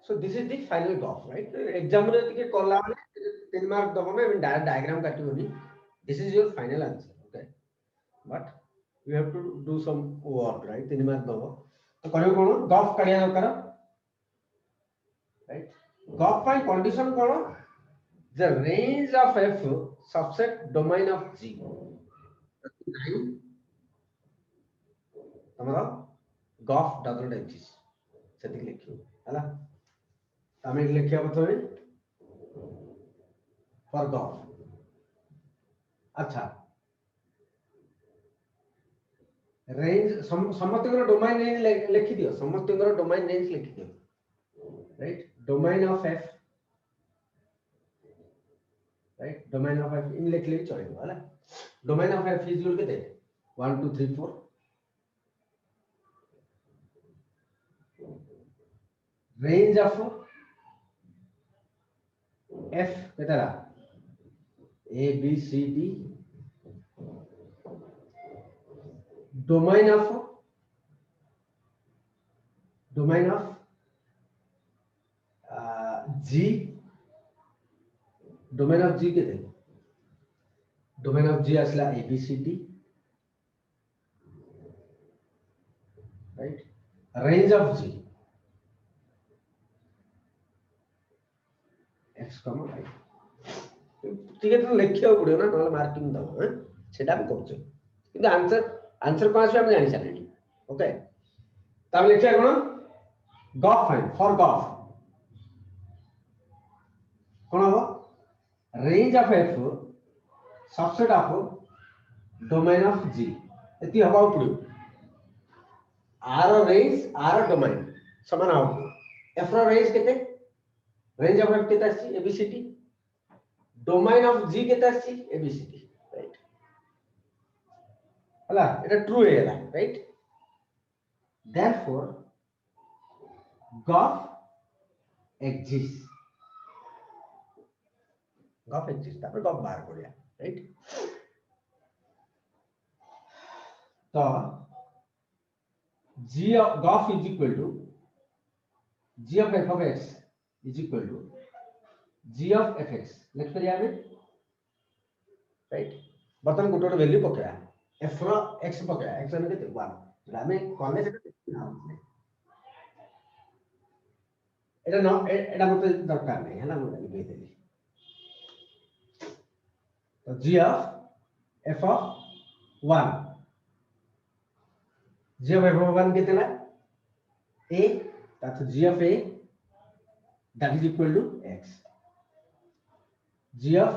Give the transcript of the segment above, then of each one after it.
So this is the final golf, right? Exam रे टिके कला माने 3 मार्क दबो ना डायरेक्ट डायग्राम काटिबोनी. This is your final answer, okay? But you have to do some work, right? 3 mark दबो. तो करियो कोन golf काढिया दरकार, right? Golf pi condition cone? The range of f subset domain of G. तमरा golf doesn't exist. सेति लिखियो हला. आमे लिखिया प्रथमे for golf. अच्छा रेंज समस्त डोमेन रेंज लिखि दियो. समस्त डोमेन रेंज लिखि दियो, right? Domain of F, right? Domain of F इन लिख ले चलेगा हला. Domain of F is equal के 1 2 3 4. रेंज ऑफ एफ केतरा A B C D. Domain of G. Domain of G के डोमेन ऑफ जी असला A B C D, right? Range of G X comma Y. ठीक है, तो लिखियो पड़ियो ना, नले मार्किंग दबो. हैं सेटा हम करछे, किंतु आंसर कोन आसे हम जानि सारेनी. ओके, तब लिखिया कोन गॉफ फाइन फॉर गॉफ कोन हो range of F subset of domain of G. एति हबा पड़ियो. आर रेंज आर डोमेन समान हो. एफ रो रेंज केते, रेंज ऑफ एफ केते आसी एबीसीडी. डोमेन ऑफ जी केते आसी एबीसीडी, राइट? हला एटा ट्रू हेला, right? Therefore g of f exist. G of f exist तापर गॉफ बाहर करिया, राइट? तो g of g of f is equal to g of f of x is equal to g of fx. लिख परिया में, राइट? बर्तन गोटे गोटे वैल्यू पकया f रो x पकया. x ने केते 1. रामे कोने से ना एटा न एटा मते दरकार नहीं है ना, मैं लिख देली. तो g of f of 1, g of f of 1 केतेला a, तातो g of a that is equal to x. g of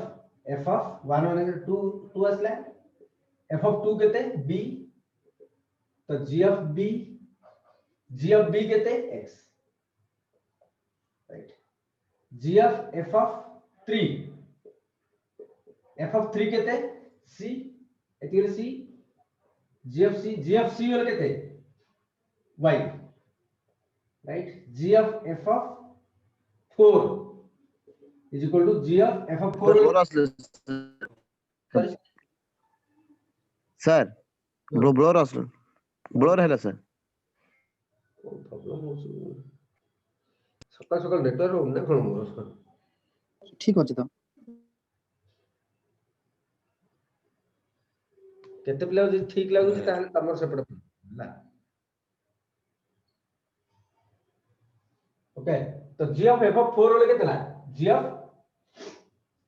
f of 1 माने 2 असला. f of 2 केते b, तो g of b केते x, right? g of f of 3 केते c, एतिले c. g of c वाला केते y, right? g of f of 4 is equal to g of f of 4. Sir ब्लोर असलो ब्लोर हैला sir. Problem हो सकाल सकाल नेटवर्क हो ना कोन मोर. ठीक अछि तो केते पिला जे ठीक लागु छै ताले तमर सेपड ना. ओके, तो g of f of 4 वाले केतेला g of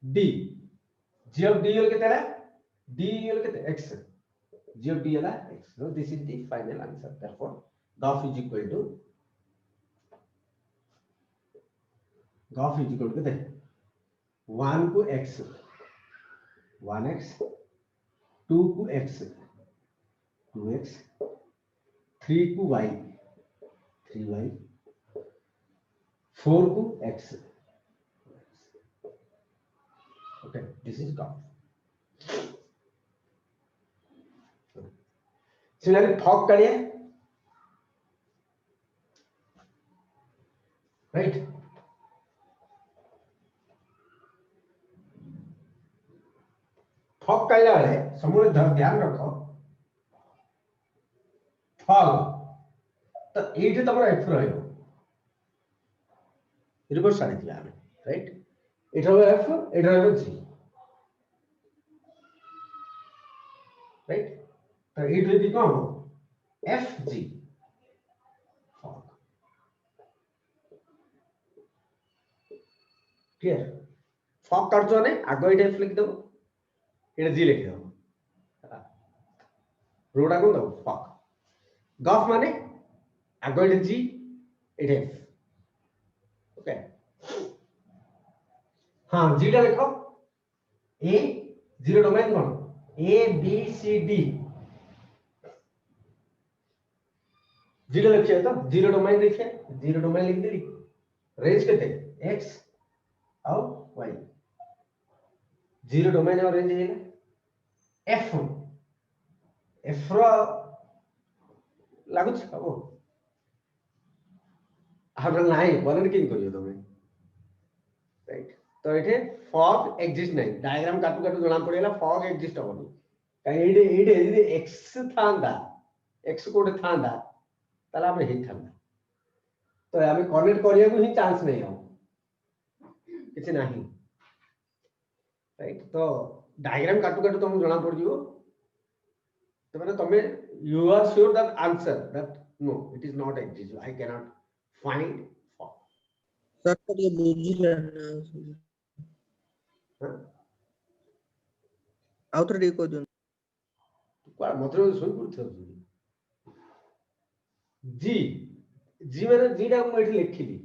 d. g of d वाले केतेला d वाले केते x. g of d वाला x. So this is the final answer. Therefore gauss is equal to केते 1 को x 1x, 2 को x 2x, 3 को y 3y, 4 को x. Okay, this is gauss. Similarly fog करिए, right? फॉग कइला बेले समूह ध्यान रखो. फॉग तो एठी तमरो f रहियो, रिवर्स आने दिया हमें राइट एटा हो f एटा हो g राइट तो ये যদি কম fg क्लियर फॉक काढतो ने आगो एटा f लिख दो एटा g लिख दो रोडा कोन दो फॉक गफ माने आगो एटा g एटा f ओके हां g टा लिखो a zero domain cone a b c d zero लिखिए तो जीरो डोमेन लिखिए जीरो डोमेन लिख देली रेंज केते x और y जीरो डोमेन और रेंज है f f रो लागु छ अब हमरा नाही वर्णन किन करियो तमे राइट तो एठे फॉग एग्जिस्ट नाही डायग्राम काटू काटू जणा पड़ेला फॉग एग्जिस्ट होनी काई एडे एडे यदि x थांदा x कोड थांदा ताला हमें हिट थांदा तो हमें कनेक्ट करिया को ही चांस नहीं हो किछि नाही राइट तो डायग्राम काटू काटू तुम जणा पड़ जिवो तो माने तमे you are sure that answer that no it is not exist I can not find fog sir तो ये बुझिले हां आउटर डी को जो को मतलब सोई पड़थो जी जी माने जी टा को एठी लिखिली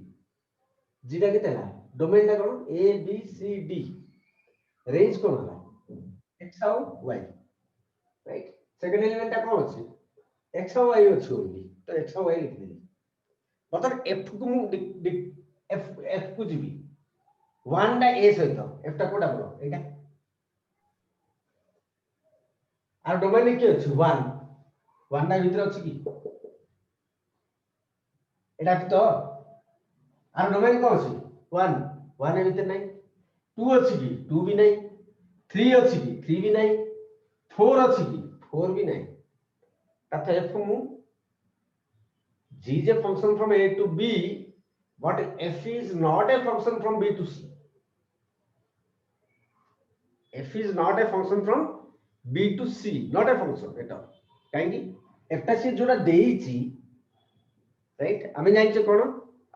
जी टा केतेला डोमेन टा कोन A B C D range कोन होला x और y राइट सेकंड एलिमेंट टा कोन अछि x और y अछि ओनली तो x और y लिख देली मतलब f को मु f को जीबी 1 टा a सहित f टा कोडा बोलो एटा आर डोमेन के अछि 1 1 टा भीतर अछि की एटा तो आर डोमेन को अछि 1 1 भीतर नहीं 2 अछि की 2 भी नहीं 3 अछि की 3 भी नहीं 4 अछि की 4 भी नहीं तथा f मु g is a function from a to b but f is not a function from b to c f is not a function from b to c not a function at all काहेकि f टा से जोड़ा देइची right हमें जानिचे कोन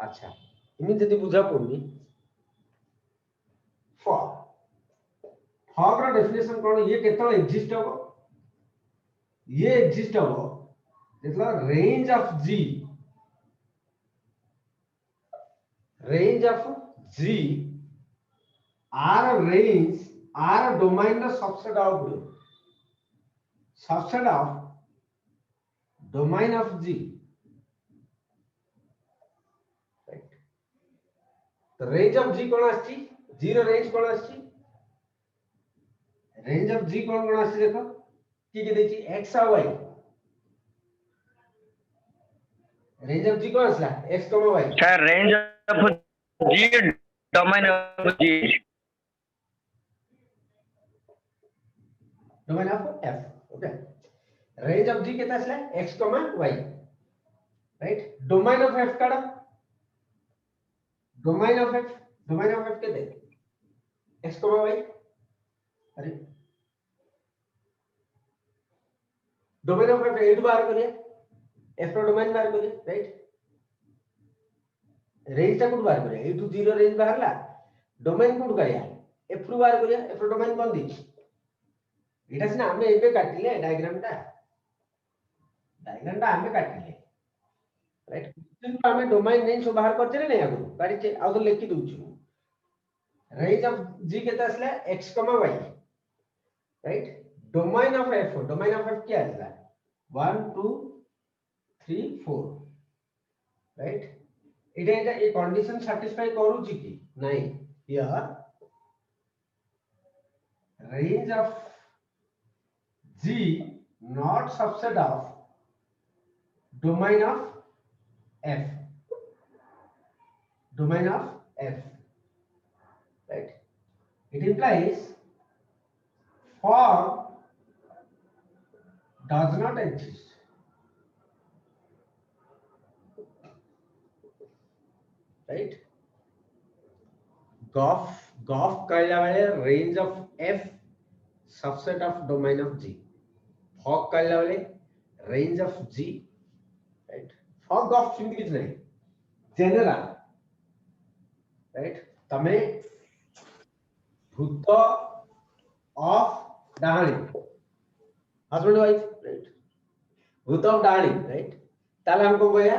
अच्छा इमे जदी बुझा पड़नी फॉग रा डेफिनेशन कोन ये केतल एग्जिस्ट हो ये एग्जिस्ट हो मतलब range of g or range are domain the subset of domain of g right तो रेंज ऑफ g कोन आछि जीरो रेंज कोन आछि रेंज ऑफ g कोन आछि देखो की देछि x और y रेंज ऑफ g कोन आछला x, y sir range of G domain of G domain of f okay range of g केता आछला x, y right domain of f काडा डोमेन ऑफ f केते x, y अरे domain of f एड बार करिया f रो domain बार करिया राइट रेंज टा कोड बार करिया ए टू 0 रेंज बाहरला डोमेन कोड करिया f रो बार करिया f रो डोमेन कोन दी एटा सिना हमें एबे काटिले डायग्राम टा हमें काटिले राइट किंतु हमें डोमेन नेम सो बाहर करते नहीं आगु गाड़ी से आउ तो लिखि दूछु रेंज ऑफ g केता असला x, y right domain of f क्या है 1 2 3 4 राइट इटा ए कंडीशन सैटिस्फाई करू छी कि नहीं here range of g not subset of domain of f right it implies form does not exist right g of f कहला बेले range of F subset of domain of G f of g कहला बेले range of G right f of g g of f सिंग किछ नहीं general right तमे भूत of डाणी हस्बैंड वाइफ राइट भूत ऑफ डाणी राइट ताले हमको कहया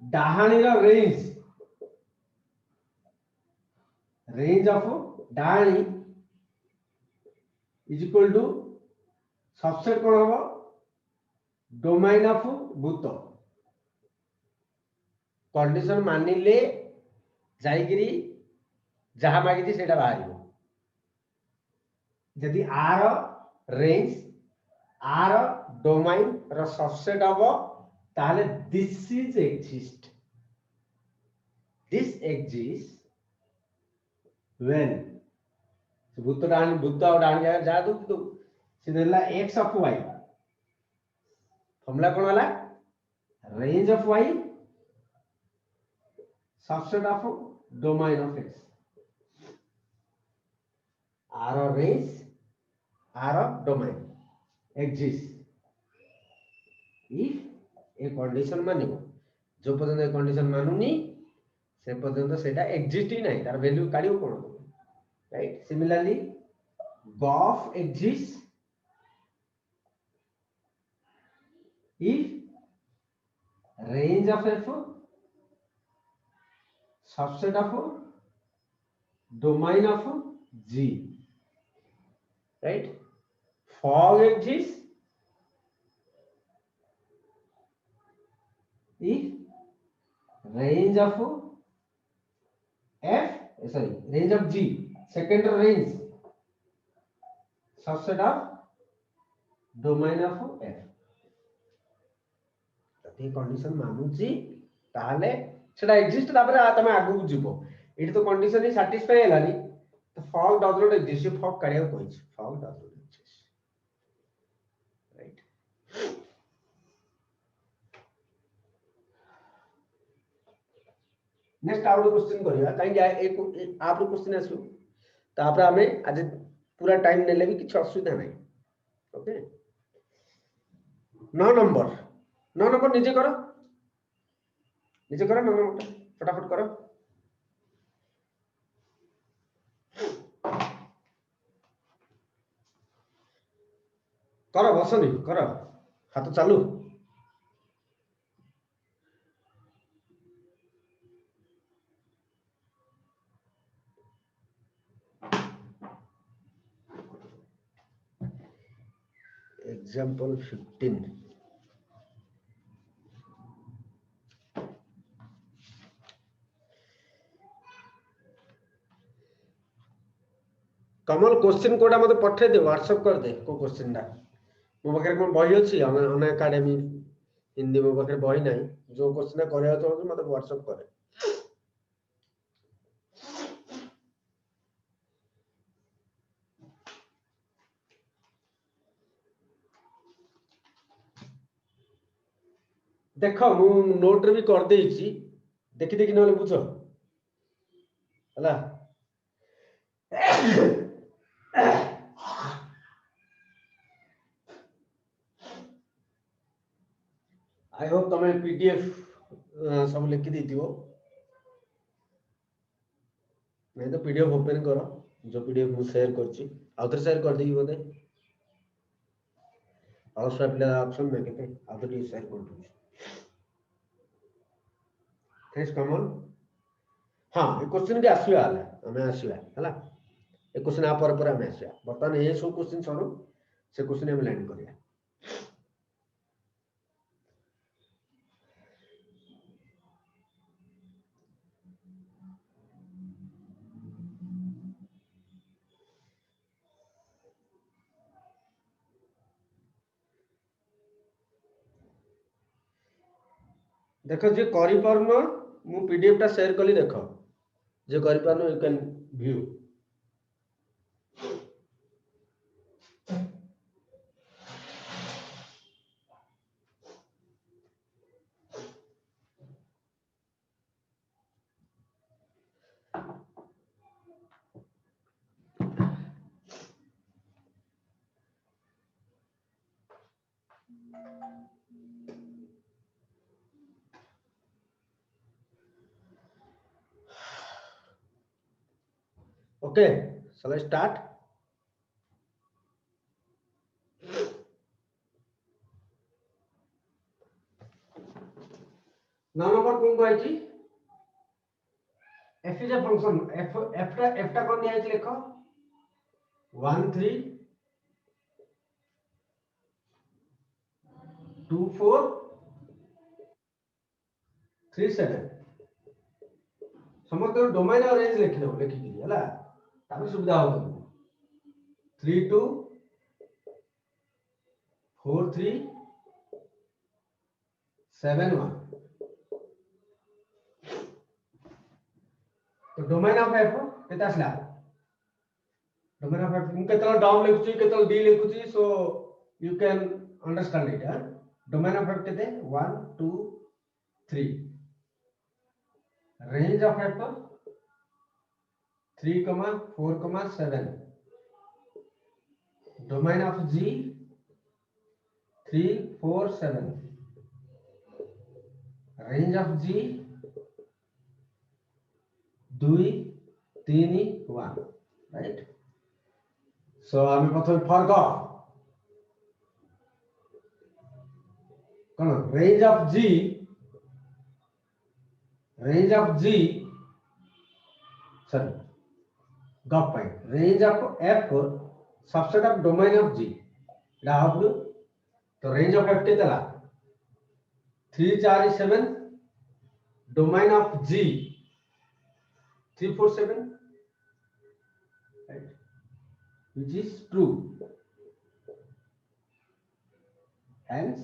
डाणी रो रेंज ऑफ डाणी इज इक्वल टू सबसेट कोन हो डोमेन ऑफ भूत कंडीशन मानिले जाईगिरी जहां मागिती सेटा बाहरियो यदि आर range are domain row subset हो ताले दिस exists when भूत और डाणी जा दो तो सिनेला x ऑफ y फॉर्मूला कोन वाला range of y subset of domain of x आर range are domain exists if ए कंडीशन मानिबो जो पर्यंत ए कंडीशन मानुनी से पर्यंत सेटा एग्जिस्ट ही नहीं तार वैल्यू काढियो कोन right similarly g of f exists if range of f subset of domain of g right fog exists if range of range of g second range subset of domain of f ये condition मानुची ताले सेटा exist तापर तमे आगु जिवो एठी तो condition ही satisfy हेलानी तो f of g does not exist f of g काढिया कोइछ f of g does not exist right next out question करिया काई एक आप क्वेश्चन आसु तापर हमें आज पूरा टाइम नेले भी किछ असुविधा नहीं ओके 9 नंबर नीचे करो 9 नंबर फटाफट करो करो बसनी करो हाथ चालू एग्जाम्पल 15 कमल क्वेश्चन कोडा मते पठे दे व्हाट्सएप कर दे को क्वेश्चन दा मो बखरे कोन बही अछि अन एकेडमी हिंदी मो बखरे बही नाही जो क्वेश्चन करे तो मते व्हाट्सएप करे देखो मु नोट रे भी कर देछि देखि देखि नले बुझो हला आई होप तमे पीडीएफ सब लिखि देथिबो नहीं तो पीडीएफ ओपन करो जो पीडीएफ मु शेयर करछि आउथर शेयर कर देबी बोले और सब ले ऑप्शन में केते आउथर शेयर कर दूँ थैंक्स कमल हां ए क्वेश्चन के आसीबा हमें आसीबा हला ए क्वेश्चन आ पर हमें आसीबा बर्तमान ए सब क्वेश्चन सरो से क्वेश्चन हम लैंड करिया देखो जे करि परनो मु पीडीएफ टा शेयर कली देखो जे करि परनो you can view Okay, shall I start? Now number कौन कहछि f is a function f टा कौन दिया है लिखो 1 3 2 4 3 7 समस्त डोमेन और रेंज लिख दो लिखि दिए हला तापर सुविधा हो 3 2 4 3 7 1 तो डोमेन ऑफ f केता आसला डोमेन ऑफ f केतल डाउन लिखुची केतल d लिखुची so you can understand it domain of f केते 1 2 3 range of f 3 4 7 domain of g 3 4 7 range of g 2 3 1 right so आम प्रथम फर्क कौन रेंज ऑफ g सॉरी गप पाई range of f subset of domain of g Rahul तो range of f केतला 3 4 7 domain of g 3 4 7 right which is true hence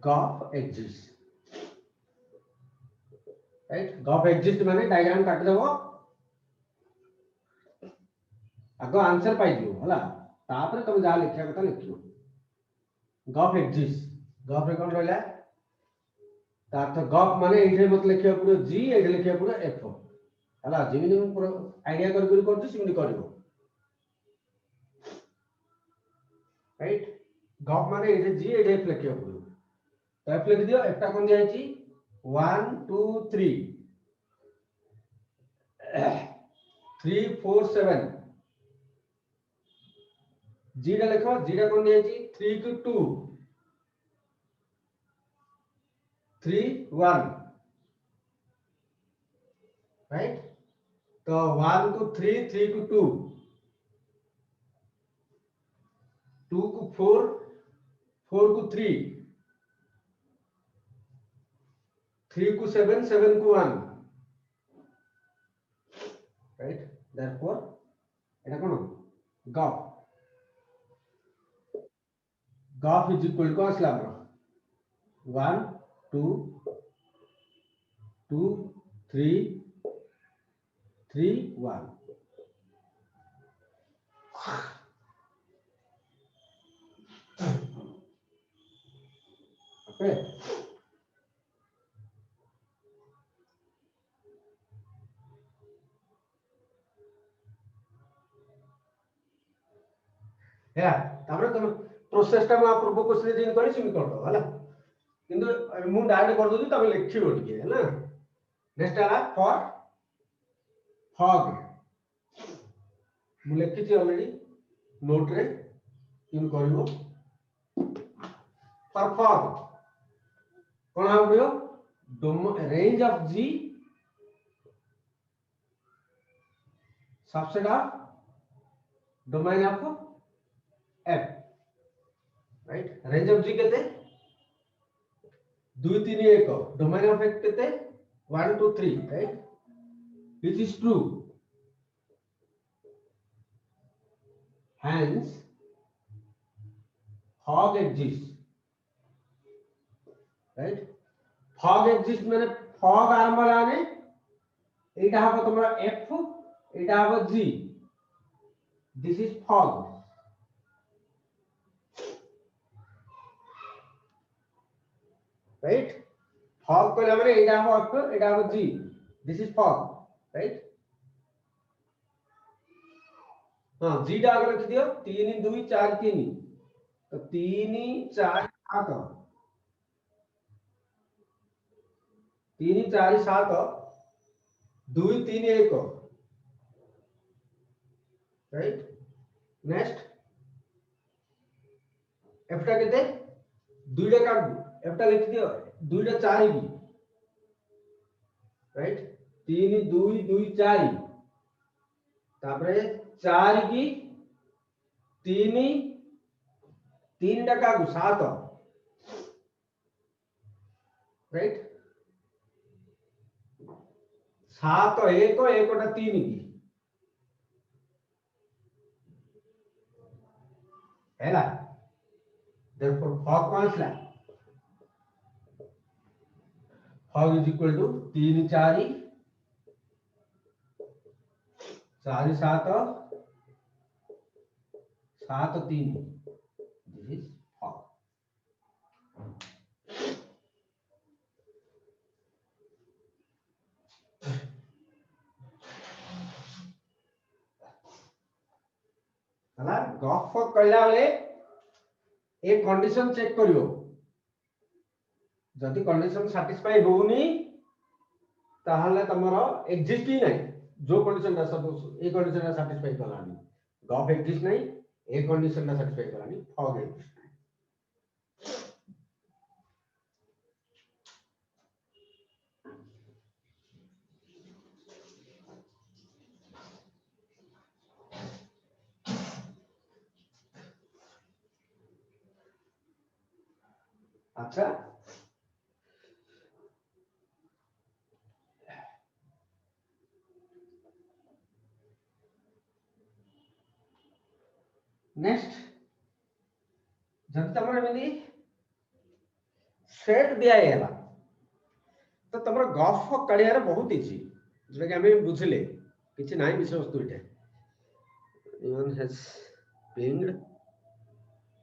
GOF exists right GOF exists माने diagram काट देबो आगो आंसर पाई दियो हला तापर तुम जा लिखिया कथा लिखियो GOF exists GOF रे कोन रहला तार तो GOF माने एठे मत लिखिया पुरो g एठे लिखिया पुरो f हला जेमिनि पुरो आईडिया कर करछु सिमिनि करबो राइट GOF माने एठे g एठे f लिखिया पुरो तो f लिख दियो f टा कोन दिया छि 1 2 3 3 4 7 g टा लिखो g टा कोन दिया छि 3 to 2 3 1 राइट तो 1 को 3 3 को 2 2 को 4 4 को 3 3 को 7 7 को 1 राइट therefore এটা কোন GOF is equal to আসলে আমরা 1 2 2 3 3 1 okay या तापर तुम प्रोसेस टा मा पूर्व क्वेश्चन दिन करी सिम कर दो हला किंतु मु डायरेक्ट कर दो तबे लिखियो टिके है ना नेक्स्ट आला फॉर फॉग मु लिखि छी ऑलरेडी नोट रे इन करिवो फॉर फॉग कोन आ गयो range of g subset of domain of f right range of g केते 2 3 1 डोमेन ऑफ f केते 1 2 3 right which is true hence fog exists right fog exists माने fog आरंभ लाने एटा हबो तमरा f एटा हबो g this is fog right fog को माने एटा हबो f एटा हबो g this is fog right हां g टा आगे लिख दियो 3 2 4 3 तो 3 4 7 3 4 7 2 3 1 राइट नेक्स्ट एफटा केते दुईटा काट एफटा लिख दियो दुईटा 4 की राइट 3 2 2 4 तापरे 4 की 3 3 टा काट 7 राइट 7 1 1 टा 3 की हैला therefore fog कौन सा fog is equal to 3 4 4 7 7 3 this is fog हला गॉफ फॉग कहला बेले ए कंडीशन चेक करियो जदि कंडीशन सैटिस्फाई होउनी ताहले तमरो एग्जिस्ट ही नहीं जो कंडीशन दा सपोज ए कंडीशन दा सैटिस्फाई करलानी गॉफ एग्जिस्ट नहीं ए कंडीशन दा सैटिस्फाई करलानी फॉग एग्जिस्ट अच्छा नेक्स्ट जब तमरे मिली सेट दिया हैला तो तमर गॉफ कड़ियारे बहुत इजी जेटा कि हमें बुझले किछि नाही विषय वस्तु इटे anyone has pinged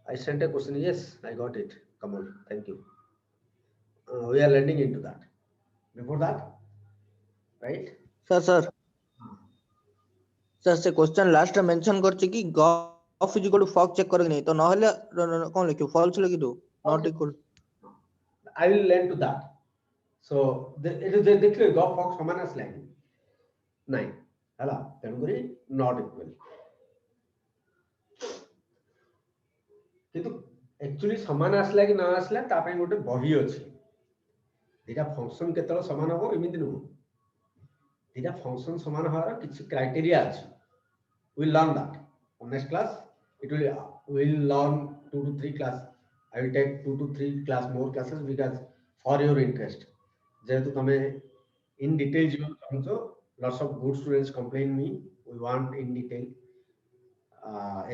I sent a question yes I got it come on thank you we are landing into that before that right sir से क्वेश्चन लास्ट में मेंशन करछि कि gof is equal to fog check करके नहीं तो नहले कोन लिखियो फॉल्स लिखि दो not equal I will land to that so it is देखियो गॉफ फॉग समान आसला नहीं हला तेन करी नॉट इक्वल किंतु एक्चुअली समान आसला कि ना आसला ता पय गोटे बही अछि दिटा फंक्शन केतल समान हो एमिति नु दिटा फंक्शन समान होर किछि क्राइटेरिया अछि we will learn that on next class it will learn 2 to 3 class I will take 2 to 3 class more classes because for your interest जेहेतु तमे in detail जीव समझो lots of good students complain me we want in detail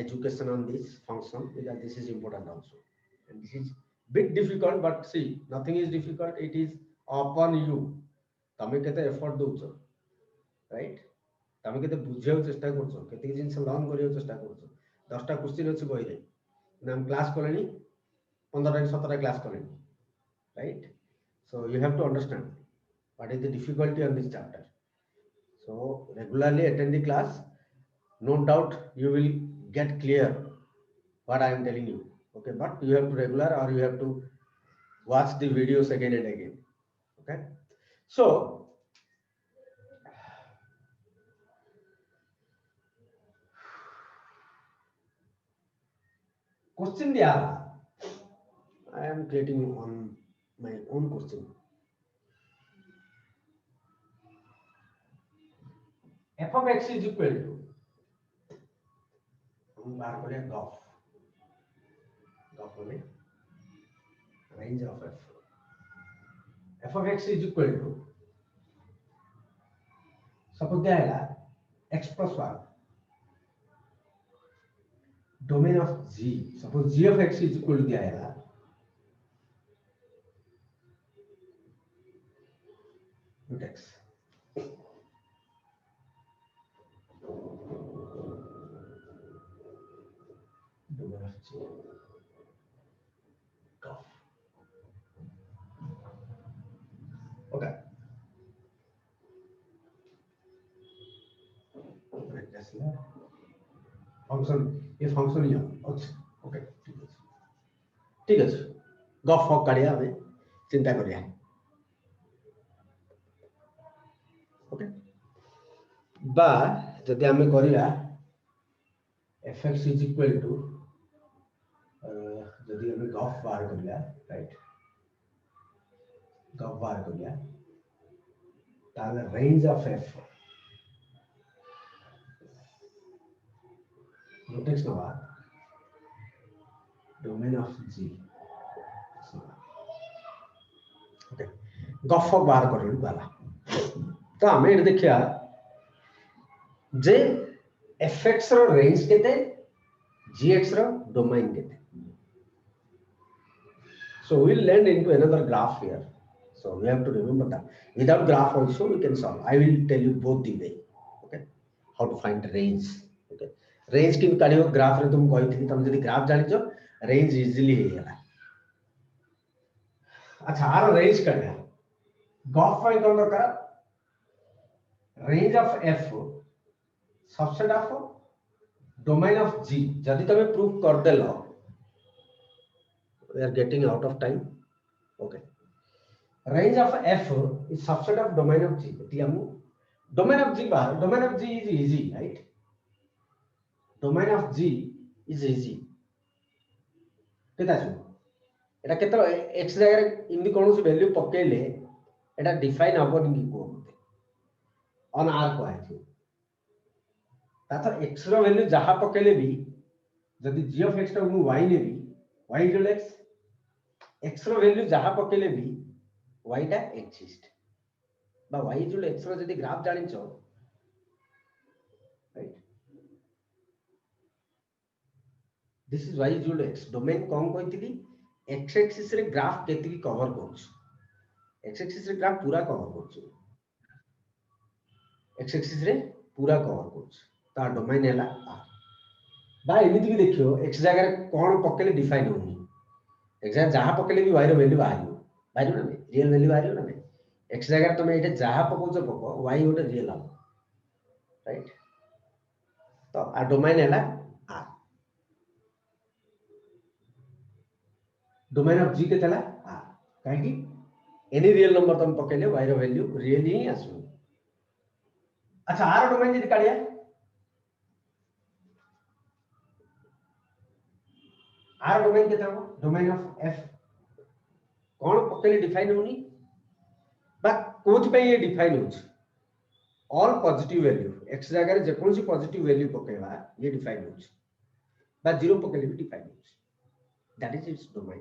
education on this function because this is important also and this is bit difficult but see nothing is difficult it is upon you तमे केते effort दोछ right तमे केते बुझियो चेष्टा करछो केते जिंस learn करियो चेष्टा करछो 10टा question अछि बही रे नाम क्लास करलेनी 15 17 क्लास करलेनी right so you have to understand what is the difficulty on this chapter so regularly attend the class no doubt you will get clear what I am telling you okay but you have to regular or you have to watch the videos again and again okay so question दिया I am creating on my own question f of x is equal to हम बाहर बोले Gauff बोले range of f of x is equal to suppose दिया है x plus 1 domain of g suppose g of x is equal to दिया है root x domain of g gauss okay function ये function ही है अच्छा okay ठीक है ठीक अच्छे गफ फक काढ़िया हमें चिंता करिया ओके बा जदि हमें करिया fx is equal to जदि हमें गफ बाहर करिया राइट गफ बाहर करिया ताले रेंज ऑफ f रोटेक्स नवा डोमेन ऑफ g ओके गफ बाहर कर वाला तो हमें ये देखिया जे fx रो रेंज केते gx रो डोमेन केते so we'll land into another graph here so we have to remember that without graph also we can solve I will tell you both the way okay how to find range okay range की काढ़ियो graph रे तुम कहि थी तुम जदी graph जानि जो range easily हे गला अच्छा आर रेंज काढ़िया गॉफ फाइंड कोन दरकार range of f subset of domain of g जदी तमे प्रूफ कर देलो we are getting out of time okay range of f is subset of domain of g એટલે हम domain of g बाहर domain of g is easy right domain of g is easy केता छु एटा केतो x जगह इनदी कोनोसी value पकेले एटा define हबो नि को मते on r को आछि तातो x रो वैल्यू जहा पकेले भी जदी g of x टा मु y नेबी y इक्वल x x रो वैल्यू जहा पकेले भी y टा एक्सिस्ट बा y इक्वल x रो जदी ग्राफ जानि छ right this is y equal x domain कोन कहितली x एक्सिस रे ग्राफ केतिकी कवर करछ x एक्सिस रे ग्राफ पूरा कवर करछ x एक्सिस रे पूरा कवर करछ ता डोमेन हैला r बा एमिति भी देखियो x जगह कोन पकेले डिफाइन होनी एक्स जहाँ पकेले भी y रो वैल्यू बाहर ना रियल वैल्यू बाहर ना x जगह तुम एटे जहाँ पकोच पको y गोटे रियल हम राइट तो आ डोमेन हैला r डोमेन ऑफ g के थला r काहे कि एनी रियल नंबर तुम पकेले y रो वैल्यू रियल ही आसु अच्छा r डोमेन जदी काढिया r डोमेन के था डोमेन ऑफ f कौन पकेले डिफाइन होनी बा कोथ पे ये डिफाइन होछ ऑल पॉजिटिव वैल्यू x जगह रे जे कोनसी पॉजिटिव वैल्यू पकेबा ये डिफाइन होछ बा जीरो पकेले भी डिफाइन होछ that is it's domain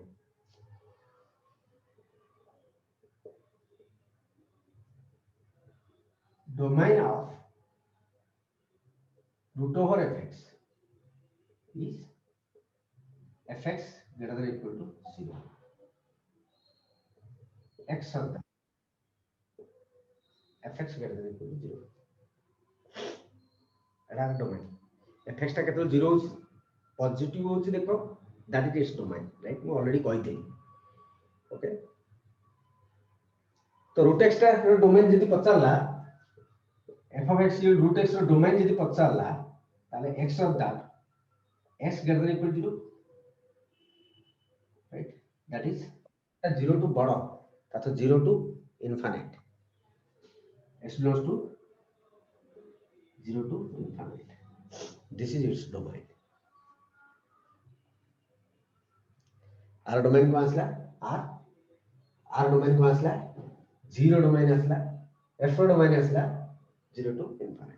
domain of root over fx is fx greater than or equal to 0 x of the fx greater than or equal to 0 Etah domain fx टा केतल 0 होछि positive होछि देखो that is it's domain right मैं already कहि थी okay तो root x टा domain जदी पचारला f of x root x रो डोमेन जदी पचारला ताले x of that x greater than or equal to 0 right that is 0 to बड़ा तथा 0 to infinite x belongs to 0 to infinite this is its domain r domain को आसला r domain को आसला 0 domain आसला f domain आसला 0 to infinite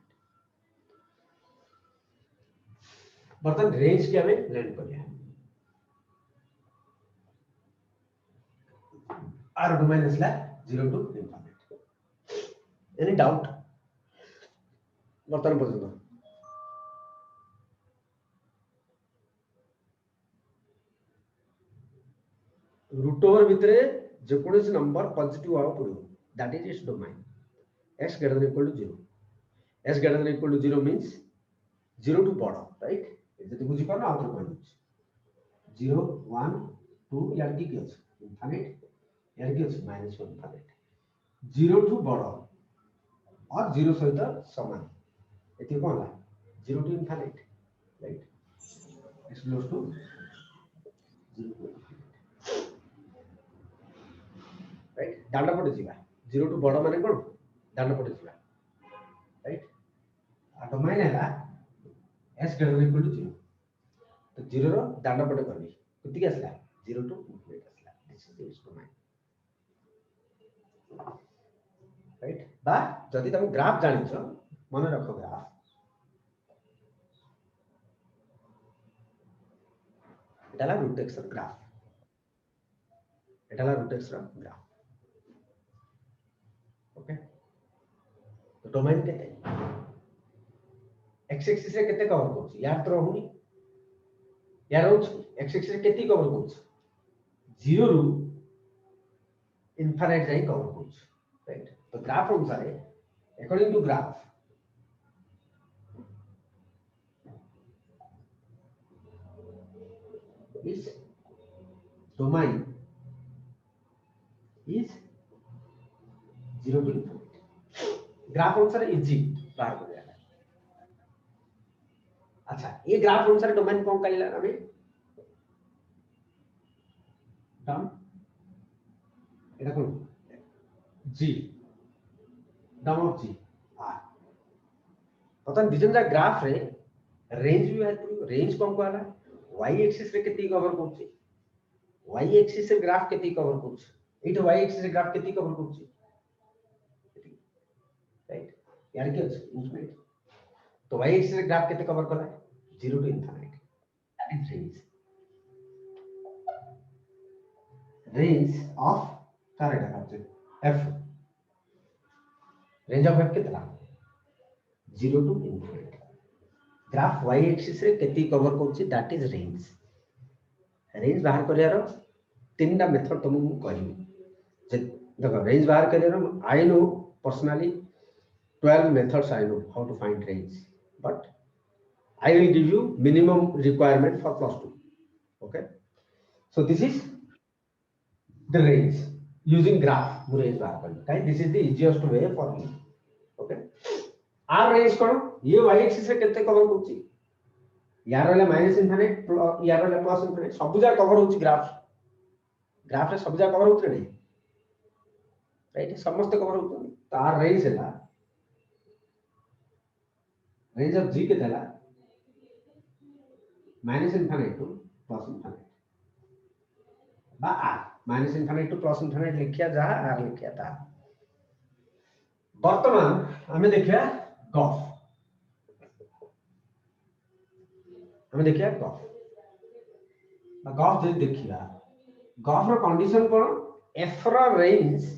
बर्तन range के हमें लैंड कर लिया R domain is like 0 to infinite. Any doubt? बर्तन पर्यंत रूट ओवर भितरे जे कोनोसी नंबर पॉजिटिव आवा पड़ो that is it's domain x greater than or equal to 0 s greater than or equal to 0 means 0 to बड़ा right जति बुझी पाना आउटर कहि दउछ 0 1 2 यार की अछि इनफिनिट यार की अछि -1 इनफिनिट 0 to बड़ा और 0 सहित समान एति कोन ला 0 to infinite right x goes to 0 to infinite right डांडा पटे जीवा 0 टू बड़ माने कोन डांडा पटे जीवा राइट आ डोमेन हैला s greater than equal to 0 तो 0 रो डांडा पटे करबी किति आसला 0 टू इनफिनिटी आसला this is the domain right बा जदि तुम ग्राफ जानिछ मन रखो ग्राफ एटाला रूट एक्स रो ग्राफ एटाला रूट एक्स रो ग्राफ ओके तो डोमेन केते एक्स एक्सिस रे केते कवर करछ यार तो रहउनी यार रहउछ एक्स एक्सिस रे केते कवर करछ 0 रु इनफिनिट जाई कवर करछ राइट तो ग्राफ अनुसार according to graph is domain is 0 to infinity graph अनुसार इजी बाहर कर दिया अच्छा ये ग्राफ अनुसार डोमेन कौन कहला हमें डम এটা কোন g डम ऑफ g r पता डिजन दा ग्राफ रे रेंज भी है रेंज कौन कहला y एक्सिस रे केती कवर करछि y एक्सिस रे ग्राफ केती कवर करछि एटा y एक्सिस रे ग्राफ केती कवर करछि राइट यार के इनफिनिटी तो y एक्सिस रे ग्राफ केते कवर करला 0 to infinity that is range of correct है f रेंज ऑफ f कितना 0 to infinity graph y axis रे केती कवर करछि दैट इज रेंज बाहर करियारो तीनटा मेथड तुमको कहबी जे देखो रेंज बाहर करियारो I know personally 12 methods I know how to find range but I will give you minimum requirement for plus 2 okay so this is the range using graph range बाहर करनी okay this is the easiest way for me okay r range कौन ये y axis से कितने cover होची यार वाला minus infinite यार वाला प्लस इनफिनिट सब जा कवर होची ग्राफ रे सब जा कवर होतरे नहीं राइट समस्त कवर होतनी तो r range है range of g कितना minus infinite two plus infinite बा r minus infinite two plus infinite लिखिया जा r लिखिया था वर्तमान हमें देखिया गॉफ हमें देखिया गॉफ जे देखिया गॉफ रो कंडीशन कोन f रो रेंज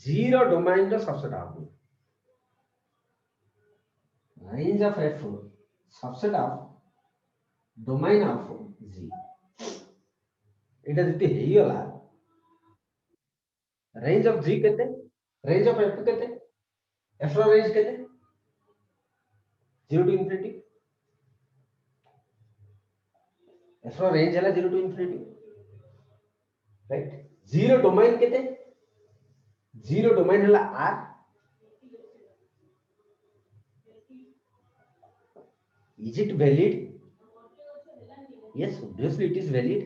g रो डोमेन रो सबसेट आबो range of f subset of domain of g এটা যদি হেই গলা range of g কেতে range of f কেতে f ର range কেতে 0 to infinity f ର range ହେଲା 0 to infinity right 0 domain केते 0 domain ହେଲା r is it valid yes obviously it is valid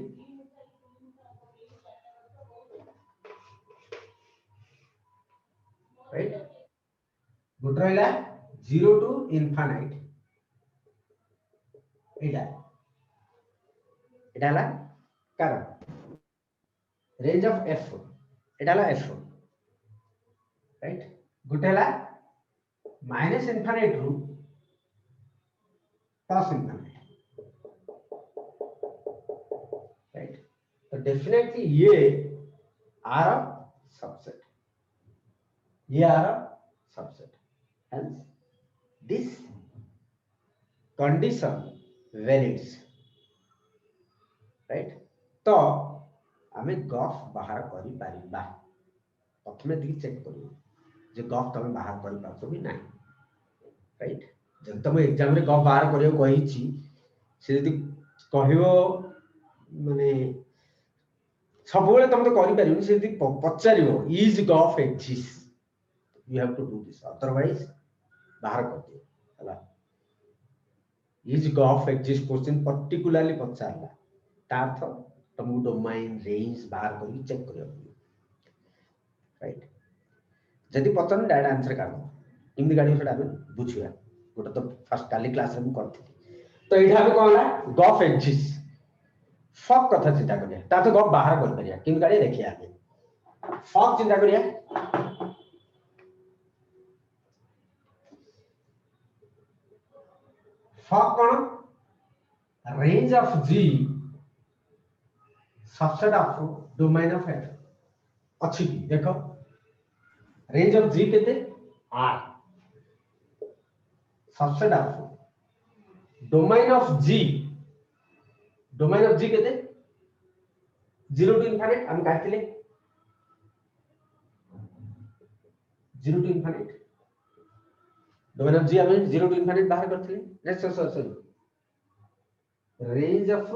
right good rahila 0 to infinite এটা হলা কারণ range of f এটা হলা f right good হলা minus infinite ru plus infinite right so definitely ये r of subset ये r of subset hence this condition valids right तो आमे गॉफ बाहर करी पारिबा प्रथमे दी चेक करू जे गॉफ तमे बाहर करी पाछो भी नाही राइट जब तुम एग्जाम रे गॉफ बाहर करियो कहिछि से यदि कहियो माने सब बेले तुम तो करि परियो से यदि पचारियो is g of f exist you have to do this otherwise बाहर कर दियो हला is g of f exist question particularly पचारला तार्थ तुम डोमेन रेंज बाहर करी चेक करियो राइट जदि पचन डायरेक्ट आंसर काढ केमि गाडी सेटा हम बुझिया गोटे तो फर्स्ट काली क्लास रे हम करथि तो एठा हम कहला गफ एक्जिस्ट फक कथा चिंता करिया ता तो गप बाहर कर करिया केमि गाडी देखिया फक चिंता करिया fuck cone range of G subset of domain of F अच्छी देखो range of G केते R subset of domain of G केते 0 to infinite हम काटले 0 to infinite domain of G हम 0 to infinite बाहर करथिले next sorry range of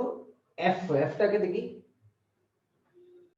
f टा के देखी